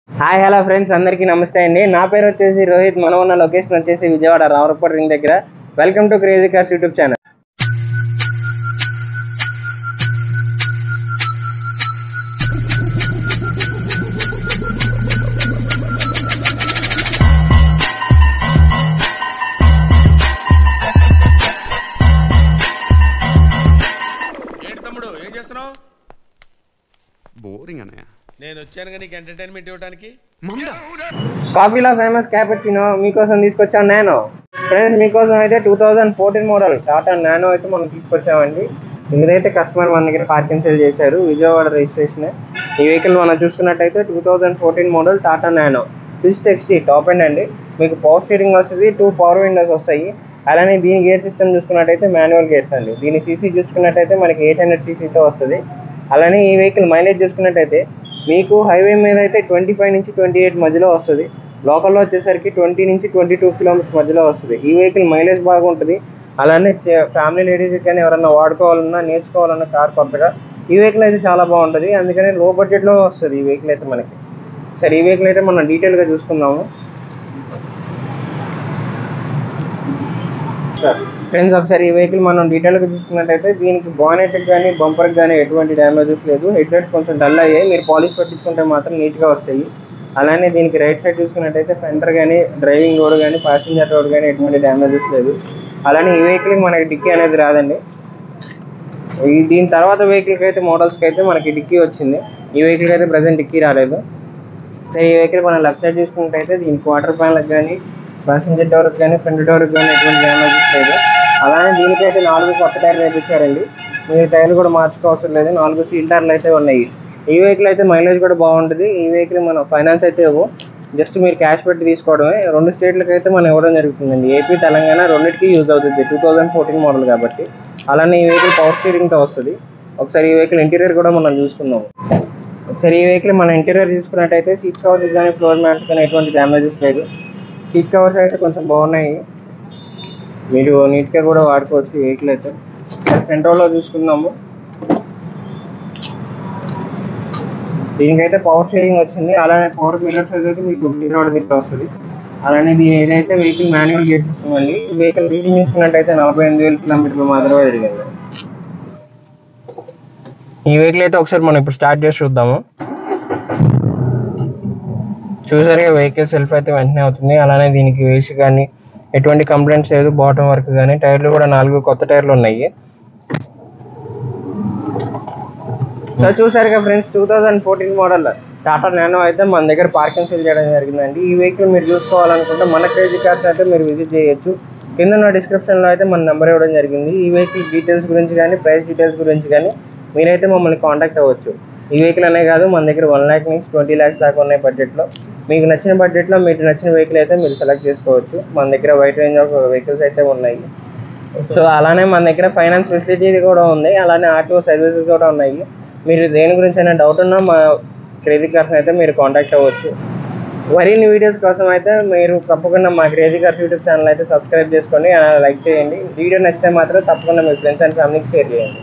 Hi hello friends, అందరికీ నమస్తే అండి. నా పేరు వచ్చేసి రోహిత్. మనం ఉన్న లొకేషన్ వచ్చేసి విజయవాడ రామరపూర్ రింగ్ దగ్గర. Welcome to crazy cars YouTube channel. తమ్ముడు ఏం చేస్తున్నావు? బోరింగ్ అన్నయ్య. నేను వచ్చాను కానీ నీకు ఎంటర్టైన్మెంట్ ఇవ్వడానికి. కాఫీలో ఫేమస్ క్యాపచినో మీకోసం తీసుకొచ్చాను నేను. ఫ్రెండ్స్, మీకోసం అయితే 2014 మోడల్ టాటా నానో అయితే మనం తీసుకొచ్చామండి. ఇదైతే కస్టమర్ మన దగ్గర పార్కింగ్ సేల్ చేశారు, విజయవాడ రిజిస్ట్రేషన్. ఈ వెహికల్ మనం చూసుకున్నట్టయితే 2014 model Tata nano 660 top end అండి. మీకు పవర్ స్టీరింగ్ వస్తుంది, 2 పవర్ విండోస్ వస్తాయి. అలానే దీని గేర్ సిస్టమ్ చూసుకున్నట్టయితే మాన్యువల్ గేర్స్ అండి. దీని సీసీ చూసుకున్నట్టయితే మనకి 800 సీసీతో వస్తుంది. అలానే ఈ వెహికల్ మైలేజ్ చూసుకున్నట్టయితే మీకు హైవే మీద అయితే 25 నుంచి 28 మధ్యలో వస్తుంది. లోకల్లో వచ్చేసరికి 20 నుంచి 22 కిలోమీటర్స్ మధ్యలో వస్తుంది. ఈ వెహికల్ మైలేజ్ బాగుంటుంది. అలానే ఫ్యామిలీ లేడీస్కి కానీ ఎవరన్నా వాడుకోవాలన్నా నేర్చుకోవాలన్నా కార్ కొత్తగా ఈ వెహికల్ అయితే చాలా బాగుంటుంది. అందుకని లో బడ్జెట్లో వస్తుంది ఈ వెహికల్ అయితే మనకి. సరే, ఈ వెహికల్ అయితే మనం డీటెయిల్గా చూసుకుందాము. ఫ్రెండ్స్, ఒకసారి ఈ వెహికల్ మనం డీటెయిల్గా చూసుకున్నట్టయితే దీనికి బానెట్కి కానీ బంపర్కి కానీ ఎటువంటి డ్యామేజెస్ లేదు. హెడ్ లైట్స్ కొంచెం డల్ అయ్యాయి, మీరు పాలిష్ పెట్టించుకుంటే మాత్రం నీట్గా వస్తాయి. అలానే దీనికి రైట్ సైడ్ చూసుకున్నట్టయితే సెంటర్ కానీ డ్రైవింగ్ రోడ్ కానీ ప్యాసింజర్ రోడ్ కానీ ఎటువంటి డ్యామేజెస్ లేదు. అలానే ఈ వెహికల్కి మనకి డిక్కీ అనేది రాదండి. దీని తర్వాత వెహికల్కి అయితే మోడల్స్కి అయితే మనకి డిక్కీ వచ్చింది. ఈ వెహికల్కి అయితే ప్రజెంట్ డిక్కీ రాలేదు. సో ఈ వెహికల్ మనం లెఫ్ట్ సైడ్ చూసుకున్నట్టయితే దీనికి వాటర్ ప్యానల్కి కానీ ప్యాసింజర్ డోర్కి కానీ ఫ్రంట్ డోర్కి కానీ ఎటువంటి డ్యామేజెస్ లేదు. అలానే దీనికైతే 4 కొత్త టైర్లు వేయించారండి. మీరు టైర్లు కూడా మార్చుకోవసరం లేదు, 4 సీల్ టైర్లు అయితే ఉన్నాయి. ఈ వెహికల్ అయితే మైలేజ్ కూడా బాగుంటుంది. ఈ వెహికల్ మనం ఫైనాన్స్ అయితే ఇవ్వము, జస్ట్ మీరు క్యాష్ పెట్టి తీసుకోవడమే. 2 స్టేట్లకి అయితే మనం ఇవ్వడం జరుగుతుందండి. ఏపీ తెలంగాణ రెండింటికి యూజ్ అవుతుంది 2014 మోడల్ కాబట్టి. అలానే ఈ వెహికల్ పవర్ స్టీరింగ్తో వస్తుంది. ఒకసారి ఈ వెహికల్ ఇంటీరియర్ కూడా మనం చూసుకుందాము. ఒకసారి ఈ వెహికల్ మన ఇంటీరియర్ చూసుకున్నట్టయితే సీట్ కవర్స్ కానీ ఫ్లోర్ మ్యాట్స్ కానీ ఎటువంటి డ్యామేజెస్ లేదు. సీట్ కవర్స్ అయితే కొంచెం బాగున్నాయి, మీరు నీట్గా కూడా వాడుకోవచ్చు ఈ వెహికల్ అయితే. ఫ్రంట్ రోలో చూసుకుందాము. దీనికైతే పవర్ స్టీరింగ్ వచ్చింది. అలానే పవర్ మిర్రర్స్ అయితే మీకు విజయవాడ దగ్గర వస్తుంది. అలానే ఇది ఏదైతే వెహికల్ మాన్యువల్ గేర్ సిస్టమ్ అండి. ఈ వెహికల్ రీడింగ్ చూసుకున్నట్టయితే 48,000 కిలోమీటర్లు మాత్రమే తిరిగింది. ఈ వెహికల్ అయితే ఒకసారి మనం ఇప్పుడు స్టార్ట్ చేసి చూద్దాము. చూసారుగా వెహికల్ సెల్ఫ్ అయితే వెంటనే అవుతుంది. అలానే దీనికి వేసి కానీ ఎటువంటి కంప్లైంట్స్ లేదు. బాటమ్ వర్క్ కానీ టైర్లు కూడా 4 కొత్త టైర్లు ఉన్నాయి. సో చూసారుగా ఫ్రెండ్స్, 2014 మోడల్ టాటా నానో అయితే మన దగ్గర పార్కింగ్ సేల్ చేయడం జరిగిందండి. ఈ వెహికల్ మీరు చూసుకోవాలనుకుంటే మన క్రేజీ కార్స్ అయితే మీరు విజిట్ చేయొచ్చు. కింద ఉన్న డిస్క్రిప్షన్లో అయితే మన నెంబర్ ఇవ్వడం జరిగింది. ఈ వెహికల్ డీటెయిల్స్ గురించి కానీ ప్రైస్ డీటెయిల్స్ గురించి కానీ మీరైతే మమ్మల్ని కాంటాక్ట్ అవ్వచ్చు. ఈ వెహికల్ అనే కాదు, మన దగ్గర 1 lakh నుంచి 20 lakhs దాకా ఉన్నాయి బడ్జెట్లో. మీకు నచ్చిన బడ్జెట్లో మీకు నచ్చిన వెహికల్ అయితే మీరు సెలెక్ట్ చేసుకోవచ్చు. మన దగ్గర వైడ్ రేంజ్ ఆఫ్ వెహికల్స్ అయితే ఉన్నాయి. సో అలానే మన దగ్గర ఫైనాన్స్ ఫెసిలిటీ కూడా ఉంది. అలానే ఆర్టీఓ సర్వీసెస్ కూడా ఉన్నాయి. మీరు దేని గురించి అయినా డౌట్ ఉన్నా మా క్రేజీ కార్స్ అయితే మీరు కాంటాక్ట్ అవ్వచ్చు. మరిన్ని వీడియోస్ కోసం అయితే మీరు తప్పకుండా మా క్రేజీ కార్స్ యూట్యూబ్ ఛానల్ అయితే సబ్స్క్రైబ్ చేసుకోండి, లైక్ చేయండి. వీడియో నచ్చితే మాత్రం తప్పకుండా మీ ఫ్రెండ్స్ అండ్ ఫ్యామిలీకి షేర్ చేయండి.